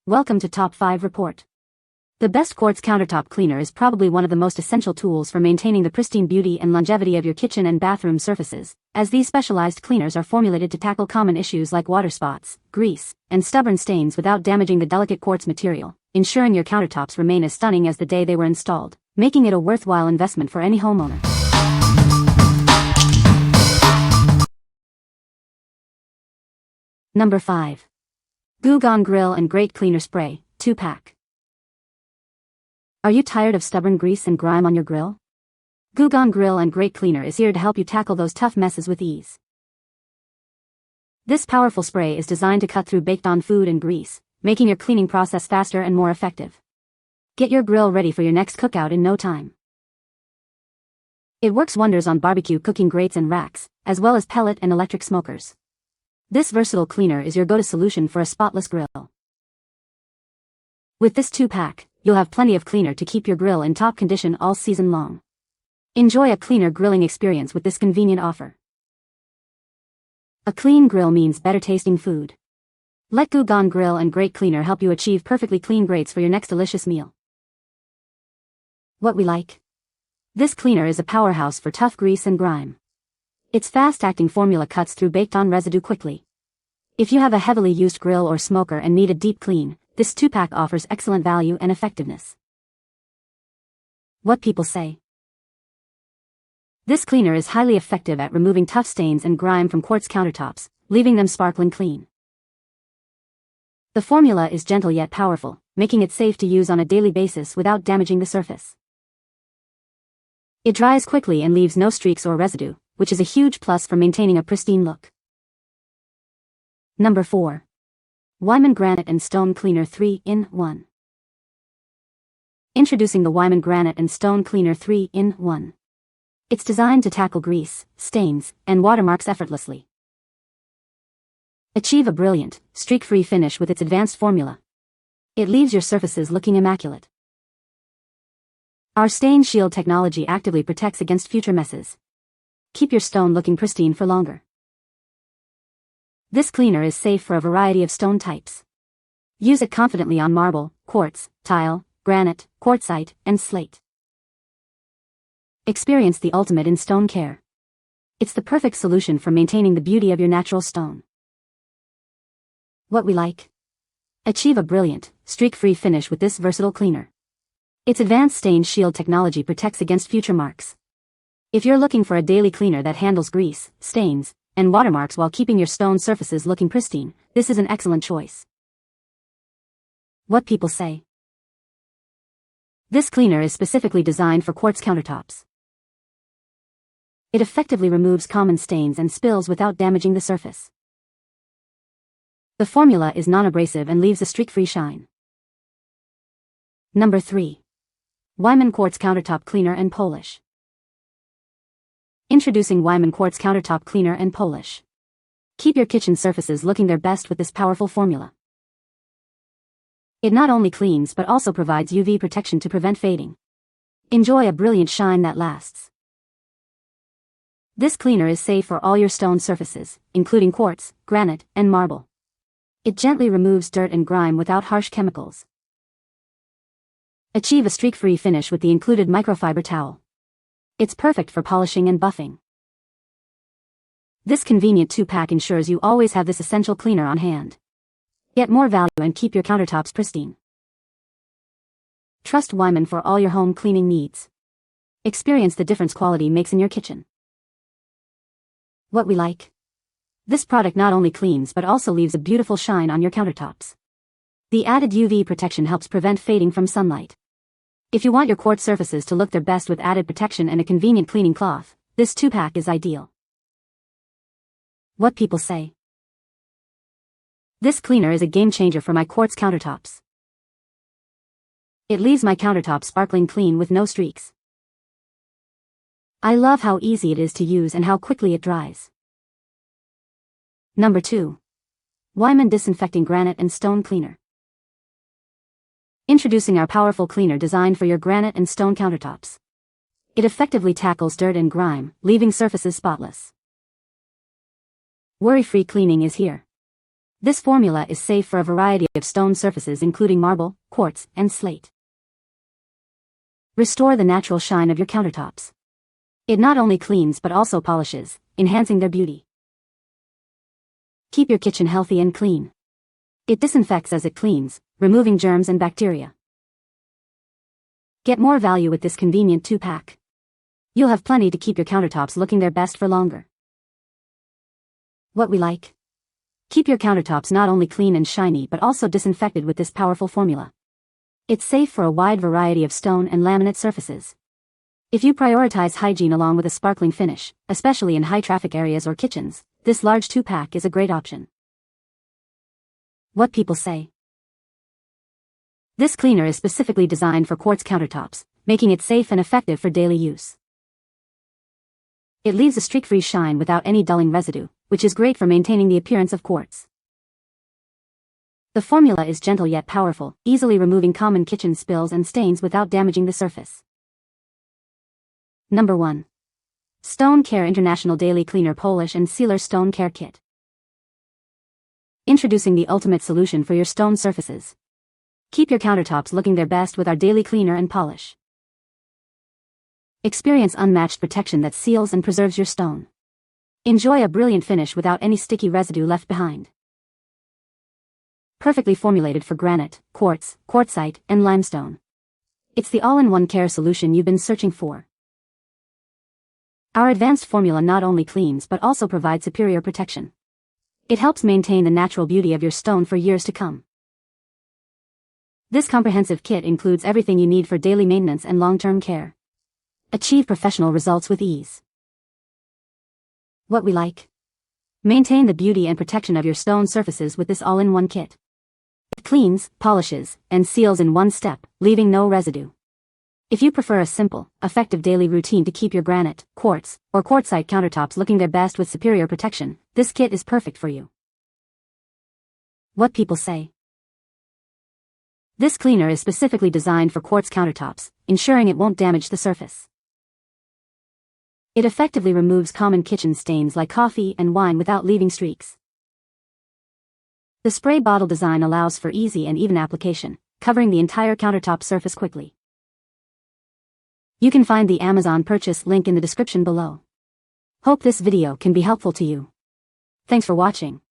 Welcome to Top 5 Report. The best quartz countertop cleaner is probably one of the most essential tools for maintaining the pristine beauty and longevity of your kitchen and bathroom surfaces, as these specialized cleaners are formulated to tackle common issues like water spots, grease, and stubborn stains without damaging the delicate quartz material, ensuring your countertops remain as stunning as the day they were installed, making it a worthwhile investment for any homeowner. Number 5. Goo-Gone Grill and Grate Cleaner Spray, 2-pack. Are you tired of stubborn grease and grime on your grill? Goo-Gone Grill and Grate Cleaner is here to help you tackle those tough messes with ease. This powerful spray is designed to cut through baked-on food and grease, making your cleaning process faster and more effective. Get your grill ready for your next cookout in no time. It works wonders on barbecue cooking grates and racks, as well as pellet and electric smokers. This versatile cleaner is your go-to solution for a spotless grill. With this 2-pack, you'll have plenty of cleaner to keep your grill in top condition all season long. Enjoy a cleaner grilling experience with this convenient offer. A clean grill means better tasting food. Let Goo-Gone Grill and Grate Cleaner help you achieve perfectly clean grates for your next delicious meal. What we like. This cleaner is a powerhouse for tough grease and grime. Its fast-acting formula cuts through baked-on residue quickly. If you have a heavily used grill or smoker and need a deep clean, this 2-pack offers excellent value and effectiveness. What people say. This cleaner is highly effective at removing tough stains and grime from quartz countertops, leaving them sparkling clean. The formula is gentle yet powerful, making it safe to use on a daily basis without damaging the surface. It dries quickly and leaves no streaks or residue, which is a huge plus for maintaining a pristine look. Number 4. Weiman Granite and Stone Cleaner 3-in-1. Introducing the Weiman Granite and Stone Cleaner 3-in-1. It's designed to tackle grease, stains, and watermarks effortlessly. Achieve a brilliant, streak-free finish with its advanced formula. It leaves your surfaces looking immaculate. Our Stain Shield technology actively protects against future messes. Keep your stone looking pristine for longer. This cleaner is safe for a variety of stone types. Use it confidently on marble, quartz, tile, granite, quartzite, and slate. Experience the ultimate in stone care. It's the perfect solution for maintaining the beauty of your natural stone. What we like. Achieve a brilliant, streak-free finish with this versatile cleaner. Its advanced Stain Shield technology protects against future marks. If you're looking for a daily cleaner that handles grease, stains, and watermarks while keeping your stone surfaces looking pristine, this is an excellent choice. What people say. This cleaner is specifically designed for quartz countertops. It effectively removes common stains and spills without damaging the surface. The formula is non-abrasive and leaves a streak-free shine. Number 3. Weiman Quartz Countertop Cleaner and Polish. Introducing Weiman Quartz Countertop Cleaner and Polish. Keep your kitchen surfaces looking their best with this powerful formula. It not only cleans but also provides UV protection to prevent fading. Enjoy a brilliant shine that lasts. This cleaner is safe for all your stone surfaces, including quartz, granite, and marble. It gently removes dirt and grime without harsh chemicals. Achieve a streak-free finish with the included microfiber towel. It's perfect for polishing and buffing. This convenient 2-pack ensures you always have this essential cleaner on hand. Get more value and keep your countertops pristine. Trust Weiman for all your home cleaning needs. Experience the difference quality makes in your kitchen. What we like. This product not only cleans but also leaves a beautiful shine on your countertops. The added UV protection helps prevent fading from sunlight. If you want your quartz surfaces to look their best with added protection and a convenient cleaning cloth, this 2-pack is ideal. What people say. This cleaner is a game changer for my quartz countertops. It leaves my countertops sparkling clean with no streaks. I love how easy it is to use and how quickly it dries. Number 2. Weiman Disinfecting Granite and Stone Cleaner. Introducing our powerful cleaner designed for your granite and stone countertops. It effectively tackles dirt and grime, leaving surfaces spotless. Worry-free cleaning is here. This formula is safe for a variety of stone surfaces including marble, quartz, and slate. Restore the natural shine of your countertops. It not only cleans but also polishes, enhancing their beauty. Keep your kitchen healthy and clean. It disinfects as it cleans, removing germs and bacteria. Get more value with this convenient 2-pack. You'll have plenty to keep your countertops looking their best for longer. What we like? Keep your countertops not only clean and shiny but also disinfected with this powerful formula. It's safe for a wide variety of stone and laminate surfaces. If you prioritize hygiene along with a sparkling finish, especially in high-traffic areas or kitchens, this large 2-pack is a great option. What people say. This cleaner is specifically designed for quartz countertops, making it safe and effective for daily use. It leaves a streak-free shine without any dulling residue, which is great for maintaining the appearance of quartz. The formula is gentle yet powerful, easily removing common kitchen spills and stains without damaging the surface. Number 1. Stone Care International Daily Cleaner Polish and Sealer Stone Care Kit. Introducing the ultimate solution for your stone surfaces. Keep your countertops looking their best with our daily cleaner and polish. Experience unmatched protection that seals and preserves your stone. Enjoy a brilliant finish without any sticky residue left behind. Perfectly formulated for granite, quartz, quartzite, and limestone. It's the all-in-one care solution you've been searching for. Our advanced formula not only cleans but also provides superior protection. It helps maintain the natural beauty of your stone for years to come. This comprehensive kit includes everything you need for daily maintenance and long-term care. Achieve professional results with ease. What we like? Maintain the beauty and protection of your stone surfaces with this all-in-one kit. It cleans, polishes, and seals in one step, leaving no residue. If you prefer a simple, effective daily routine to keep your granite, quartz, or quartzite countertops looking their best with superior protection, this kit is perfect for you. What people say. This cleaner is specifically designed for quartz countertops, ensuring it won't damage the surface. It effectively removes common kitchen stains like coffee and wine without leaving streaks. The spray bottle design allows for easy and even application, covering the entire countertop surface quickly. You can find the Amazon purchase link in the description below. Hope this video can be helpful to you. Thanks for watching.